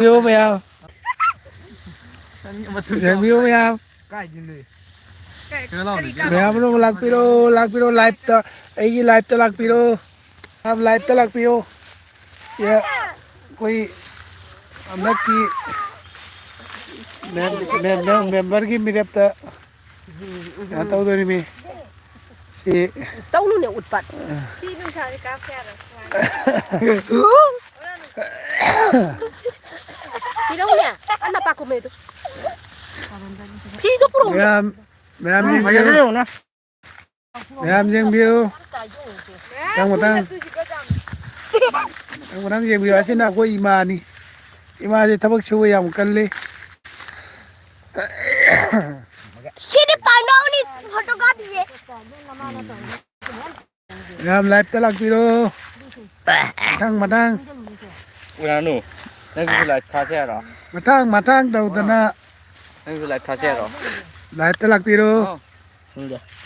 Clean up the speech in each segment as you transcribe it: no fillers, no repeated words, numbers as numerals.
view mày không? Xem view mày không? Mày không nó lag video live ta ấy live ta lag video हम live ta lag video ये कोई हमने की member की मेरे अब तक आता हूँ तो नहीं मैं si tao luôn nè ụt bật đi đâu nè ăn là bạc của mày thôi phi đó bro Mềm riêng biêu đang một đang riêng biêu xin nào có imani imani thắp bức chui làm cân đi Sini pandang ni fotografi je. làm live ta lạc video thang mà thang Ủa nụ, đang cứ lại thả xe rồi. mà thang đầu tên là Đang cứ lại thả xe rồi. live ta lạc video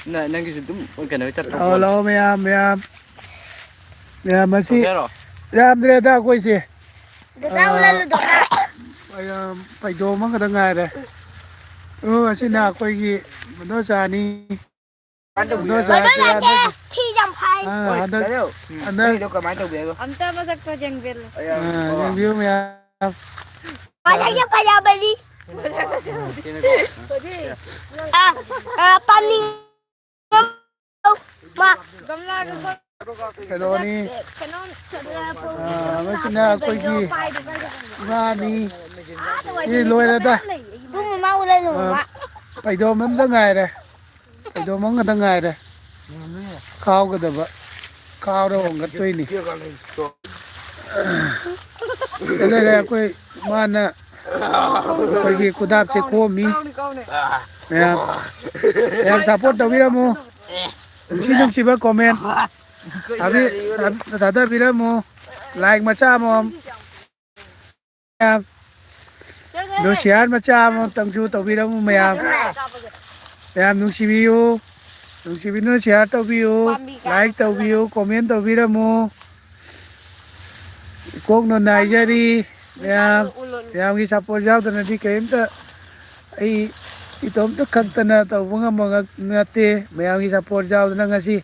Này, đang cứ đúng cái này chắc không. hello mềm mà si Xe rồi. làm thế ta quay gì Tahu lalu doa. phải đồ mắc cái ngày này xin nào quay gì nó già đi nó già Mana thì lagi? Tidak pai. anh đây Đây đâu có máy tàu biển không? anta masak pa jeng bel riêng biêu mềm Banyaknya payah beli. Paning. Ma. gamla ko cái đồ đi Kanon. mới xin nào quay gì ra đi đi lôi ra ta Aku mau lalu mak. phải đồ mắmทั้งngày này phải đồ mắmทั้งngày này khao cái đó khao đâu ngắt tôi nè cái này là quay mana quay gì cô đáp sẽ khô mi em support đâu biết không xin đồng chí bác comment tapi biết không like macam không em đồ share macam tăng chu tàu biết không mày em nung si view nó share tàu view like tàu view comment tàu biết không kok nó này ra đi em cái support giao tao đi kém ta ai itom to kagtana tao mga ngate mayang cái support giao na ngasi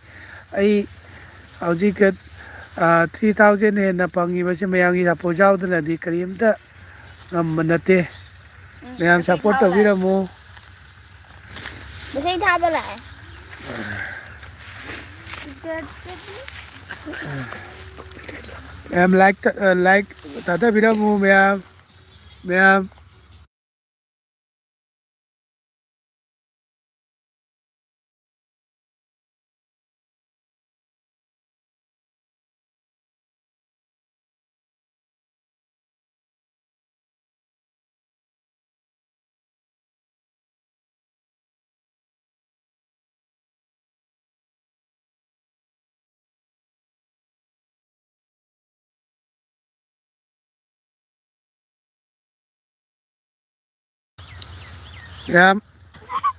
ai hauji kat 3000 hen na pangi ba si mayang cái support giao na di karim ta ngam manate mayang support to vira mo Mesti tak boleh. em like tata vira mo mayang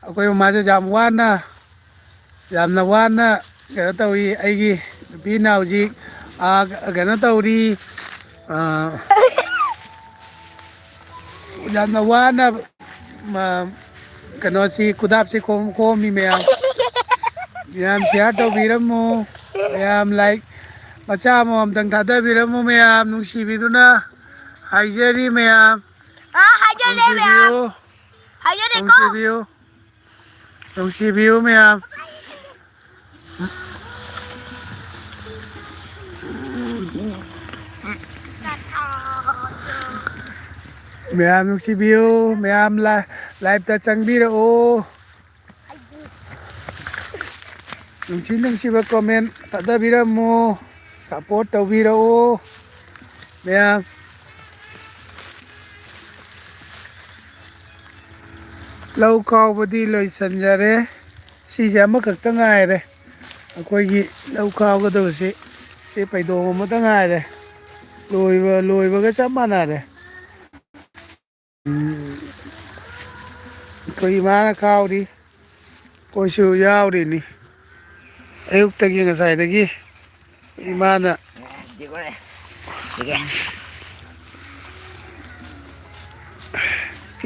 ako'y umaga jamuan na jam na wan na gana tau i aigi pinaw ji gana tau ri jam na wan na ma kano si kudap si kom mi mayam yam share tau biram mo yam like macha mo am tang thada biram mo mayam nung si biduna haijeri mayam Hajar nung deh si ya. view Hajar deh nung kau. si view nung si view mayam mayam nung si view mayam live ta chang video nung si ba comment tada video mo support tau video mayam lâu khao bữa đi lời sân ra đấy xí giá mất cực tăng ngày đây quay gì lâu khao cái đồ sẽ phải đồ một tăng ngày đây lùi vào cái sắp bàn này đây quay má nó khao đi quay siêu dao đi nè ấy úc tăng cái xài tăng cái má nè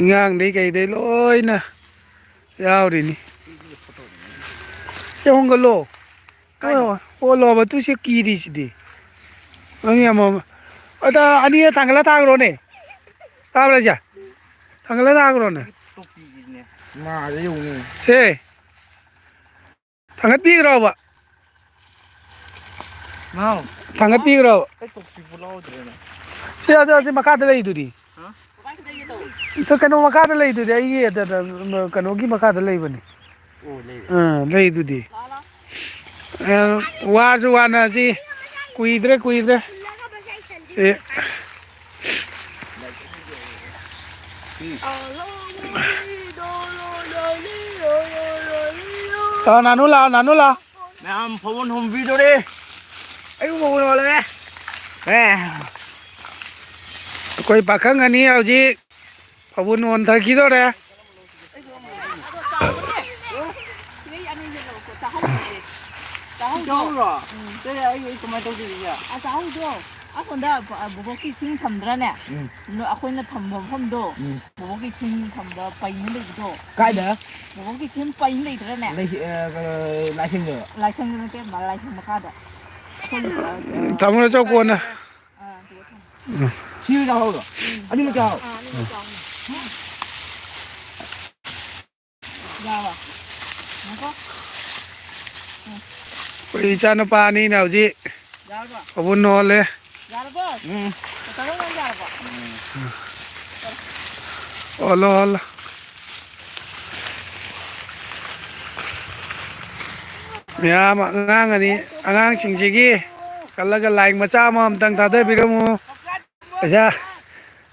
ꯉꯥꯡꯗꯩ ꯀꯩꯗꯩ ꯂꯣꯏꯅ ꯌꯥꯎꯔꯤꯅꯤ ꯁꯤ ꯍꯣꯡꯒꯠꯂꯣ ꯑꯣꯜꯂꯣꯕ two ꯁꯤ ꯀꯤꯔꯤꯁꯤꯗꯤ ꯅꯪ ꯑꯃ ꯑꯗ ꯑꯅꯤ ꯊꯥꯡꯒꯠꯂ ꯊꯥꯈ꯭ꯔꯣꯅꯦ ꯇꯥꯕ꯭ꯔꯥ ꯏꯆꯦ ꯊꯥꯡꯒꯠꯂ ꯊꯥꯈ꯭ꯔꯣꯅꯦ ꯇꯣꯄꯤꯅꯦ ꯃꯥꯗ ꯌꯧꯅꯤ ꯁꯦ ꯊꯥꯡꯒꯠꯄꯤꯈ꯭ꯔꯣꯕ ꯅꯥꯎ ꯊꯥꯡꯒꯠꯄꯤꯈ꯭ꯔꯣꯕ ꯑꯩ ꯇꯣꯄꯤꯕꯨ ꯂꯧꯗ꯭ꯔꯦꯅꯦ ꯁꯤ ꯃꯈꯥꯗ ꯂꯩꯗꯨꯗꯤ ꯀꯩꯅꯣ ꯃꯈꯥꯗ ꯂꯩꯗꯨꯗꯤ ꯑꯩꯒꯤ ꯀꯩꯅꯣꯒꯤ ꯃꯈꯥꯗ ꯂꯩꯕꯅꯤ ꯑꯣ ꯂꯩꯔꯦ ꯂꯩꯗꯨꯗꯤ ꯋꯥꯁꯨ ꯋꯥꯅꯁꯤ ꯀꯨꯏꯗ꯭ꯔꯦ 나눠 ꯃꯌꯥꯝ ꯐꯧꯕꯣꯟ ꯍꯣꯡꯕꯤꯗꯣꯔꯦ ꯑꯩꯕꯨ ꯐꯧꯕꯣꯟ ꯍꯣꯜꯂꯦ ꯑꯩꯈꯣꯏ ꯄꯥꯈꯪ ꯑꯅꯤ ꯍꯧꯖꯤꯛ ꯐꯧꯕꯣꯟ ꯍꯣꯟꯊꯈꯤꯗꯣꯔꯦ ꯆꯥꯍꯧꯔꯣ ꯑꯩ ꯀꯃꯥꯏꯅ ꯇꯧꯗꯣꯏꯔꯤꯒꯦ ꯆꯥꯍꯧꯗꯣ ꯑꯁꯣꯝꯗ ꯕꯣꯕꯣꯛꯀꯤ ꯏꯁꯤꯡ ꯊꯝꯗ꯭ꯔꯅꯦ ꯑꯩꯈꯣꯏꯅ ꯊꯝꯕ ꯃꯐꯝꯗꯣ ꯕꯣꯕꯣꯛꯀꯤ ꯏꯁꯤꯡ ꯊꯝꯕ ꯄꯩꯅ ꯂꯩꯕꯗꯣ ꯀꯥꯏꯗ ꯕꯣꯕꯣꯛꯀꯤ ꯏꯁꯤꯡ ꯄꯩꯅ ꯂꯩꯇ꯭ꯔꯅꯦ ꯂꯥꯏꯁꯪꯗ ꯂꯥꯏꯁꯪꯗ ꯅꯠꯇꯦ ꯂꯥꯏꯁꯪ ꯃꯈꯥꯗ ꯊꯝꯃꯨꯔꯣ ꯆꯧ ꯀꯣꯟꯅ ꯁꯤꯁꯨ ꯆꯥꯍꯧꯔꯣ ꯑꯅꯤꯃꯛ ꯆꯥꯍꯧ ꯑꯩꯈꯣꯏ ꯏꯆꯥꯅꯨꯄꯥ ꯑꯅꯤꯅ ꯍꯧꯖꯤꯛ ꯐꯧꯕꯣꯟ ꯍꯣꯜꯂꯦ ꯍꯣꯜꯂꯣ ꯃꯌꯥꯝ ꯑꯉꯥꯡꯁꯤꯡꯁꯤꯒꯤ ꯈꯜꯂꯒ ꯂꯥꯏꯛ ꯃꯆꯥ ꯑꯃꯇꯪ ꯊꯥꯗꯕꯤꯔꯝꯃꯨ ꯄꯩꯁꯥ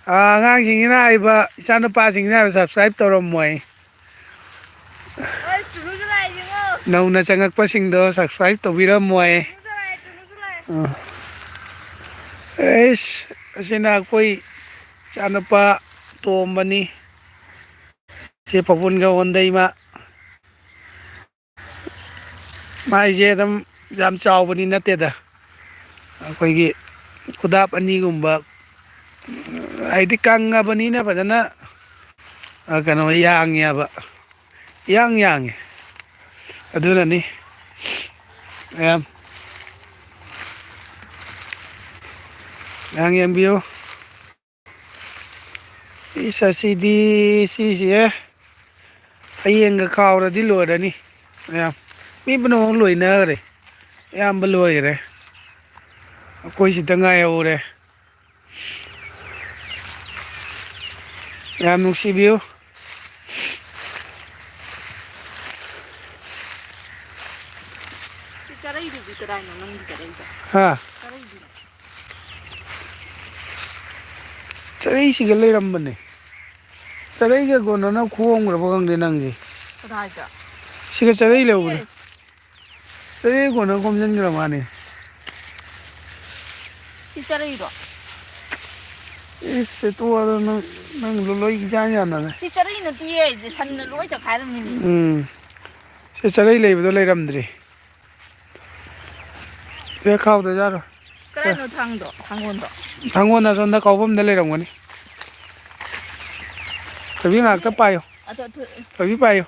ꯑꯉꯥꯡꯁꯤꯡꯁꯤꯅ ꯍꯥꯏꯕ ꯏꯆꯥꯅꯨꯄꯥꯁꯤꯡꯁꯤꯅ ꯍꯥꯏꯕ ꯁꯕꯁꯀ꯭ꯔꯥꯏꯕ ꯇꯧꯔꯝꯃꯣꯏ ꯅꯧꯅ ꯆꯪꯉꯛꯄꯁꯤꯡꯗꯣ ꯁꯕꯁꯀ꯭ꯔꯥꯏꯕ ꯇꯧꯕꯤꯔꯝꯃꯣꯏ ꯑꯁꯤꯅ ꯑꯩꯈꯣꯏ ꯏꯆꯥꯅꯨꯄꯥ ꯇꯣꯝꯕꯅꯤ ꯁꯤ ꯐꯧꯕꯣꯟꯒ ꯍꯣꯟꯗꯩ ꯃꯥꯏꯁꯦ ꯑꯗꯨꯝ ꯌꯥꯝ ꯆꯥꯎꯕꯗꯤ ꯅꯠꯇꯦꯗ ꯑꯩꯈꯣꯏꯒꯤ ꯈꯨꯗꯥꯞ ꯑꯅꯤꯒꯨꯝꯕ ꯍꯥꯏꯗꯤ ꯀꯪꯉꯕꯅꯤꯅ ꯐꯖꯅ ꯀꯩꯅꯣ ꯌꯥꯡꯉꯦꯕ ꯌꯥꯡꯉꯦ ꯑꯗꯨꯅꯅꯤ ꯃꯌꯥꯝ ꯌꯦꯡꯕꯤꯌꯨ ꯑꯁꯤꯗꯤ ꯁꯤꯁꯦ ꯍꯌꯦꯡꯒ ꯈꯥꯎꯔꯗꯤ ꯂꯣꯏꯔꯅꯤ ꯃꯌꯥꯝ ꯃꯤ ꯄꯨꯝꯅꯃꯛ ꯂꯣꯏꯅꯈ꯭ꯔꯦ ꯑꯌꯥꯝꯕ ꯂꯣꯏꯈ꯭ꯔꯦ ꯑꯩꯈꯣꯏ ꯁꯤꯗ ꯉꯥꯏꯍꯧꯔꯦ ꯌꯥꯝ ꯅꯨꯡꯁꯤꯕꯤꯌꯨ ꯆꯔꯩꯗꯨꯗꯤ ꯀꯗꯥꯏꯅꯣ ꯅꯪꯒꯤ ꯆꯔꯩꯗꯣ ꯍꯥ ꯆꯔꯩꯗꯨꯅ ꯆꯔꯩꯁꯤꯒ ꯂꯩꯔꯝꯕꯅꯦ ꯆꯔꯩꯒ ꯀꯣꯟꯅꯅ ꯈꯣꯡꯈ꯭ꯔꯕ ꯈꯪꯗꯦ ꯅꯪꯁꯦ ꯀꯗꯥꯏꯗ siga charai leubra charai gona komjangira mane ꯁꯤ ꯆꯔꯩꯗꯣ ꯏꯁ ꯇꯣ ꯅꯪ ꯂꯣꯏ ꯏꯖꯥꯟ ꯌꯥꯅꯔꯦ ꯁꯤ ꯆꯔꯩ ꯅꯠꯇꯤꯌꯦ ꯁꯟꯅ ꯂꯣꯏ ꯆꯈꯥꯏꯔꯝꯃꯤꯅꯤ ꯁꯤ ꯆꯔꯩ ꯂꯩꯕꯗꯣ ꯂꯩꯔꯝꯗ꯭ꯔꯤ ꯕꯦꯛ ꯈꯥꯎꯗꯖꯥꯔꯣ ꯀꯗꯥꯏꯅꯣ ꯊꯥꯡꯗꯣ ꯊꯥꯡꯒꯣꯟꯗꯣ ꯊꯥꯡꯒꯣꯟ ꯑꯁꯣꯝꯗ ꯀꯥꯎꯐꯝꯗ ꯂꯩꯔꯝꯒꯅꯤ ꯊꯣꯏꯕꯤ ꯉꯥꯛꯇ ꯄꯥꯏꯌꯨ ꯊꯣꯏꯕꯤ ꯄꯥꯏꯌꯨ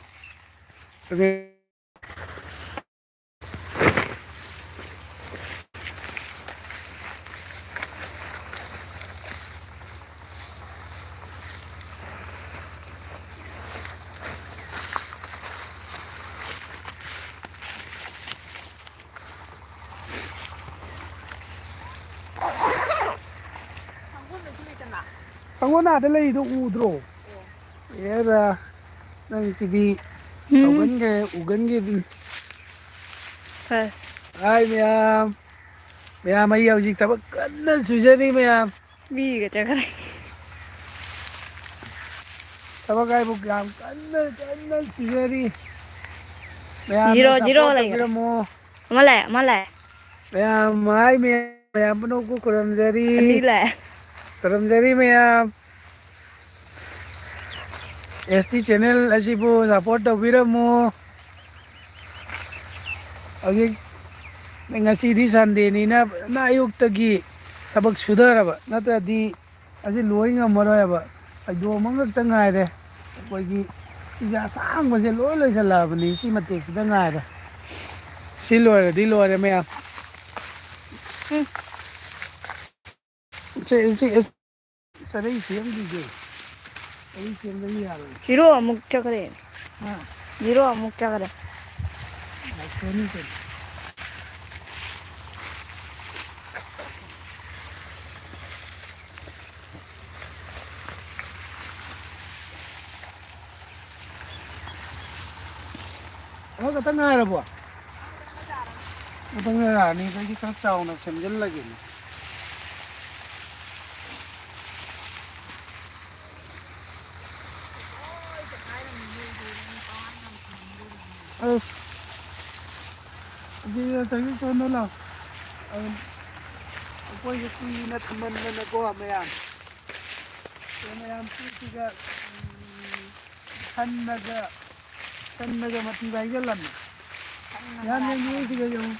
ꯊꯥꯡꯒꯣꯟ ꯑꯥꯗ ꯂꯩꯔꯤꯗꯣ ꯎꯗ꯭ꯔꯣ ꯑꯦꯔꯥ ꯅꯪꯁꯤꯗꯤ ꯎꯒꯟꯒꯦ ꯍꯥꯏ ꯃꯌꯥꯝ ꯑꯩ ꯍꯧꯖꯤꯛ ꯊꯕꯛ ꯀꯟꯅ ꯁꯨꯖꯔꯤ ꯃꯌꯥꯝ ꯃꯤꯒ ꯆꯠꯈ꯭ꯔꯦ ꯊꯕꯛ ꯍꯥꯏꯕꯨ ꯌꯥꯝ ꯀꯟꯅ ꯁꯨꯖꯔꯤ ꯃꯌꯥꯝꯅ ꯖꯤꯔꯣ ꯁꯞꯄꯣꯔꯠ ꯂꯩꯈ꯭ꯔꯦ ꯇꯧꯕꯤꯔꯝꯃꯨ ꯑꯃ ꯂꯥꯛꯑꯦ ꯃꯌꯥꯝ ꯄꯨꯝꯅꯃꯛꯄꯨ ꯈꯨꯔꯨꯝꯖꯔꯤ ꯑꯅꯤ ꯂꯥꯛꯑꯦ ꯈꯨꯔꯨꯝꯖꯔꯤ ꯃꯌꯥꯝ ST ꯆꯦꯅꯦꯜ ꯑꯁꯤꯕꯨ ꯁꯞꯄꯣꯔꯠ ꯇꯧꯕꯤꯔꯝꯃꯨ ꯍꯧꯖꯤꯛ ꯉꯁꯤꯗꯤ ꯁꯟꯗꯦꯅꯤꯅ ꯐꯖꯅ ꯑꯌꯨꯛꯇꯒꯤ ꯊꯕꯛ ꯁꯨꯊꯔꯕ ꯅꯠꯇ꯭ꯔꯗꯤ ꯑꯁꯤ ꯂꯣꯏ ꯉꯝꯃꯔꯣꯏꯕ ꯐꯩꯗꯣꯝ ꯑꯃꯈꯛꯇ ꯉꯥꯏꯔꯦ ꯑꯩꯈꯣꯏꯒꯤ ꯁꯤꯁꯦ ꯑꯁꯥꯡꯕꯁꯦ ꯂꯣꯏ ꯂꯣꯏꯁꯤꯜꯂꯛꯑꯕꯅꯤ ꯁꯤ ꯃꯇꯦꯛꯁꯤꯗ ꯉꯥꯏꯔꯦ ꯁꯤ ꯂꯣꯏꯔꯗꯤ ꯂꯣꯏꯔꯦ ꯃꯌꯥꯝ ꯁꯔꯩ ꯁꯦꯝꯈꯤꯒꯦ ꯁꯔꯩ ꯁꯦꯝꯗꯕ ꯌꯥꯔꯣꯏ Zero amuk chakre. Zero amuk chakre. ꯂꯥꯛꯇꯣꯏꯅꯤ ꯀꯩꯅꯣ ꯈꯛꯇꯪ ꯉꯥꯏꯔꯕꯣ ꯈꯛꯇꯪ ꯉꯥꯏꯔꯛꯑꯅꯤ ꯑꯗꯩꯗꯤ ꯈꯔ ꯆꯥꯎꯅ ꯁꯦꯝꯖꯤꯜꯂꯒꯦꯅꯦ ꯑꯁ ꯑꯗꯨꯗꯤ ꯇꯒꯤ ꯆꯣꯟꯗ ꯂꯥꯛꯑꯣ ꯑꯩꯈꯣꯏꯁꯦ ꯀꯨꯏꯅ ꯊꯝꯃꯟꯗꯅꯀꯣ ꯃꯌꯥꯝ ꯃꯌꯥꯝ ꯁꯤꯒ ꯁꯟꯅꯒ ꯃꯊꯤ ꯍꯥꯏꯖꯜꯂꯝꯃꯦ ꯌꯥꯝ ꯌꯦꯡꯉꯤꯁꯤꯒ ꯌꯦꯡꯉꯨ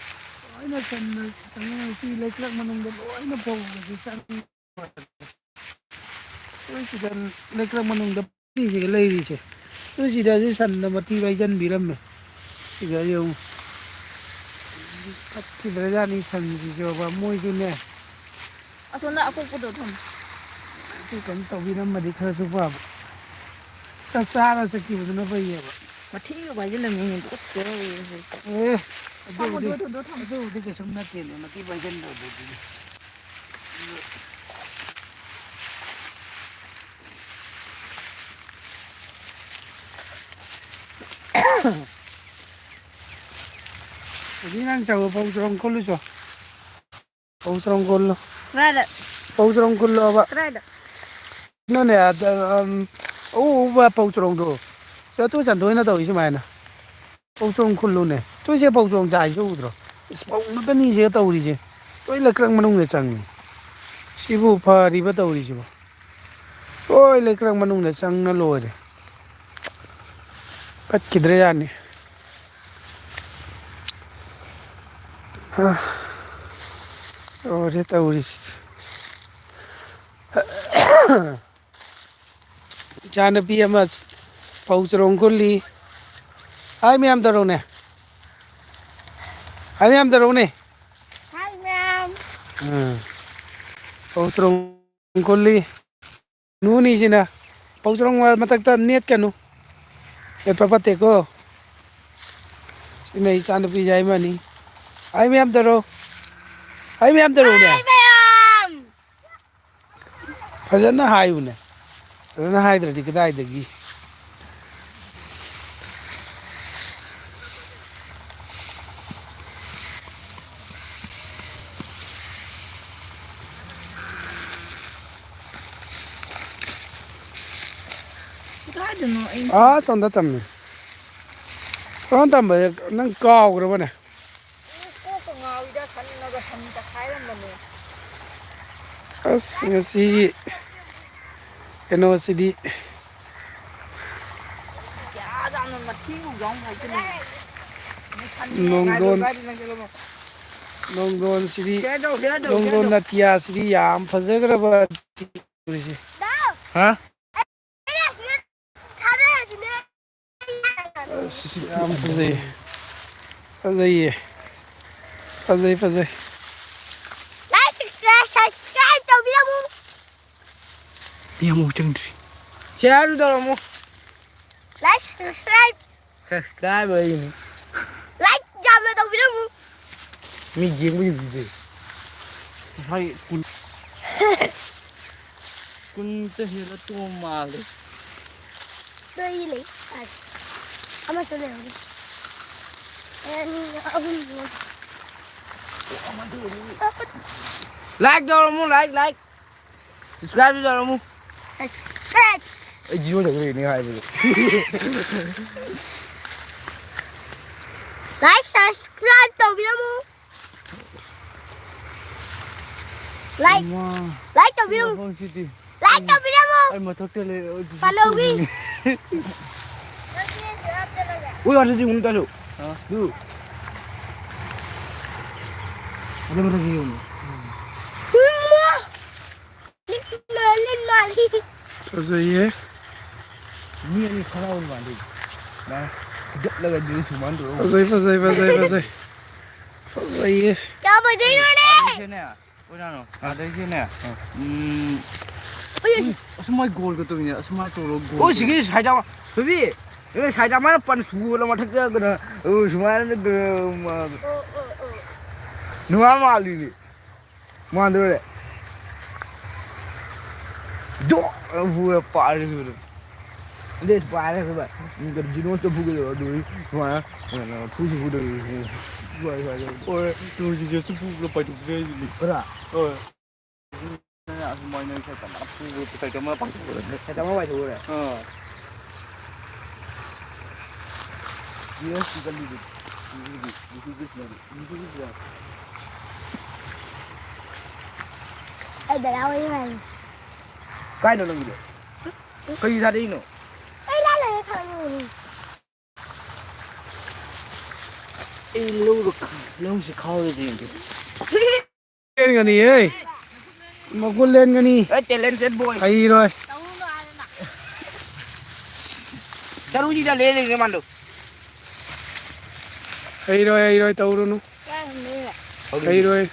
ꯂꯣꯏꯅ ꯁꯟꯅ ꯆꯪꯉꯛꯏ ꯂꯩꯀ꯭ꯔꯛ ꯃꯅꯨꯡꯗ ꯂꯣꯏꯅ ꯐꯧꯕꯁꯤ ꯆꯪꯉꯤ ꯑꯩꯈꯣꯏ ꯁꯤꯗ ꯂꯩꯀ꯭ꯔꯛ ꯃꯅꯨꯡꯗ ꯁꯤꯒ ꯂꯩꯔꯤꯁꯦ ꯑꯩꯈꯣꯏ ꯁꯤꯗꯁꯨ ꯁꯟꯅ ꯃꯊꯤ ꯍꯥꯏꯖꯟꯕꯤꯔꯝꯃꯦ ꯁꯤꯗ ꯌꯦꯡꯉꯨ ꯐꯠꯈꯤꯗ꯭ꯔꯖꯥꯠꯅꯤ ꯁꯟꯁꯤꯁꯨꯕ ꯃꯣꯏꯁꯨꯅꯦ ꯑꯁꯣꯝꯗ ꯑꯀꯣꯛꯄꯗꯣ ꯊꯝ ꯁꯤ ꯀꯩꯅꯣ ꯇꯧꯕꯤꯔꯝꯃꯗꯤ ꯈꯔꯁꯨ ꯐꯕ ꯆꯞ ꯆꯥꯔ ꯆꯠꯈꯤꯕꯗꯨꯅ ꯐꯩꯌꯦꯕ ꯃꯊꯤꯒ ꯄꯥꯏꯁꯤꯜꯂꯝꯃꯤꯅꯦ ꯑꯦ ꯊꯝꯃꯣ ꯑꯗꯨꯕꯨꯗꯤ ꯀꯩꯁꯨꯝ ꯅꯠꯇꯦꯅꯦ ꯃꯊꯤ ꯄꯥꯏꯁꯤꯟꯕꯗꯨꯗꯤ Jadi nang jauh bau serong kulu jo, bau serong kulu, Rada. bau serong kulu apa? Rada. Nene ada, apa bau serong tu? Saya tu jangan tu ina tahu isi mana. Bau serong kulu ne, tu isi bau serong jai tu udro. Bau nanti ni saya tahu isi. Tu ilah kerang manung ne cang. Sibu pari ba tahu isi ba. Oh ilah kerang manung ne cang na loh je. Kat kidre jani. Oh dia tahu isi. Jangan piye mas bau serong kuli. Hai mi am tahu ne. Hai mi am tahu ne. Hi ma'am. Bau serong kuli. Nu ni sih na. Bau serong matak ta niat kan nu. Lihat papa teko. Sini jangan piye jai mani. Hai mi am tahu. Hai mi am tahu ne. Hi ma'am. Fazana hai une. Fazana hai dari kita hai degi. ꯀꯥꯏꯗꯅꯣ ꯑꯩ Sonda tammi. Sonda tammi nang kau graba ne. ꯀꯣꯛꯀ ꯉꯥꯎꯋꯤꯗ ꯁꯟꯅꯒ ꯁꯟ ꯇꯛꯈꯥꯏꯔꯝꯕꯅꯦ Ngasi keno sidi ꯌꯥꯝꯅ ꯃꯊꯤꯕꯨ ꯌꯥꯎ ꯍꯥꯏꯖꯤꯜꯂꯦ nonggon sidi nonggon natia sidi yam fajagraba isi. Ha? Yam fazai. Fazai. Fazai fazai. Like, subscribe to Biamu. Biar mau cengri. Share dulu mu. Like, subscribe. Subscribe ini. Like, jangan to Biamu. Mi game ini. Hai kun terhela tu malu. Tuh ini. Ama sudah ini. Ini aku. Like dulu mu, like. Subscribe dulu mu. Subscribe. Jiwa dah ini hai bu. Like, subscribe to Biamu. Like to Biamu. Like to Biamu. Ay matok tele. Follow me. Ui ada sih unta lu. Tu. Ada mana sih un? Lin mali. fazaiye Ni ni khara on ba dai. Na gấp là cái su man do. fazaiye Cho mày đi nữa đi. Thế nè. Ôi nào nó. À đây thế nè. Asmai gol cái tôi nhỉ, asmai tôi lo gol. Ôi cái sai ra. Bởi vì cái sai ra mà nó pan su là mà thắc ra cái nó. Asmai nó mà nuôi mà lì. Mà được đấy. Do vừa pa rồi. Đây pa rồi các bạn. Cái gì nó bugger rồi đuổi. Mà nó thu gì đuổi. Ôi, tôi chỉ chụp là phải chụp cái gì. Ôi. Nè, mọi người sẽ tập phải cho nó bằng thủ đấy. Sẽ cho nó bài thủ đấy. Yes, you can do it. Ê, để đâu đi mày. Cái nó làm gì được? Cái gì ra đi nó? Ê, lá này thằng người. Ê, lâu sẽ khó rồi gì chứ. lên cái này ơi mà con lên cái này Ê, chạy lên set boy. hay rồi Sao nó gì ra lên cái màn được? hay rồi tàu rồi nó Cái thằng này. hay rồi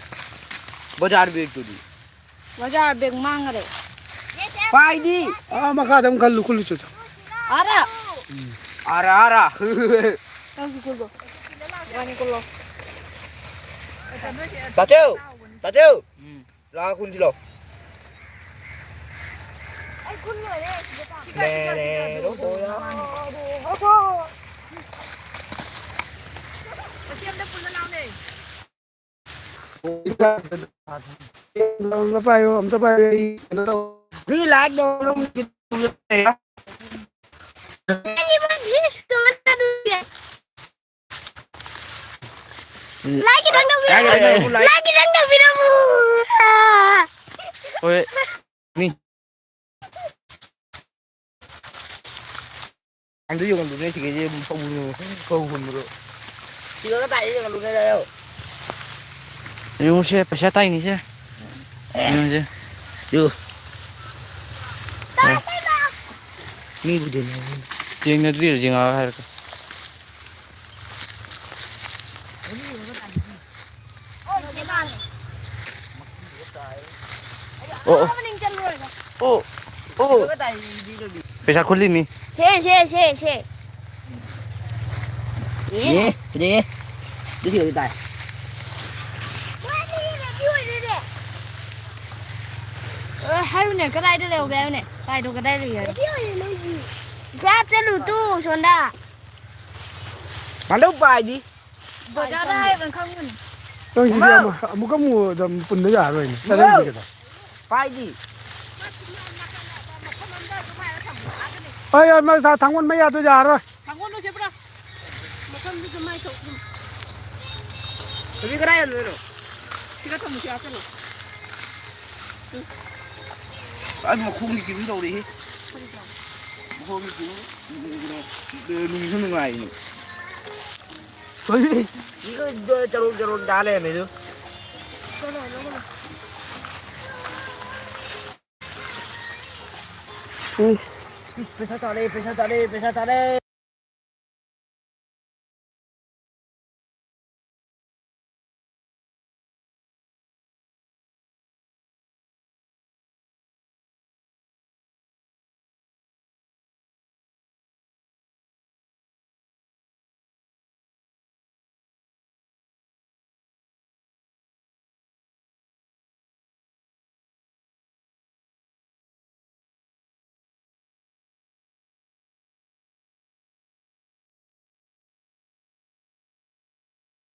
Bazaar बेच तो दी. Bazaar big mang rồi. Phải đi. à mà khá thầm khăn lục lục cho Ara. Ara. Tao kulo. Gani kulo. Tá teu. Lá con gì đâu? Ai kun người đấy. Nè, đó thôi á. nó phải không nó phải Đi lại đâu nó này á. Anyone here going to do it? Like it on the video. Like it on the video. Ôi. Nè. Anh cứ dùng con lùn này thì cái gì không hồn rồi. Chỉ có cái tay với con lùn này đâu. Dùng xe phải xe tay này chứ. Dùng chứ. Được. Ni bu den. Jeng na dir jeng a har. Ô. Pesa khulli ni. Xe. Đi. Đi hiểu đi tay. Hai đứa này cái đây đều gheo này, đây đồ cái đây rồi. Giáp sẽ đủ tu xuống đã. Mà đâu bài đi. Bỏ ra đây còn không nhỉ? tôi chỉ làm một cái mùa tầm phần đấy giả rồi này sao đây gì cả Bài đi. ơi mà thằng con mấy à tôi già rồi Thằng con nó chết ra. Mà không biết mai chụp. Tapi cái này rồi. Thì cái thằng mình rồi. Anh mà không đi kiếm đâu đi. Không đi kiếm. Đừng không ngoài nữa. Ôi, cái chalo đá lên này chứ. Pesa tare.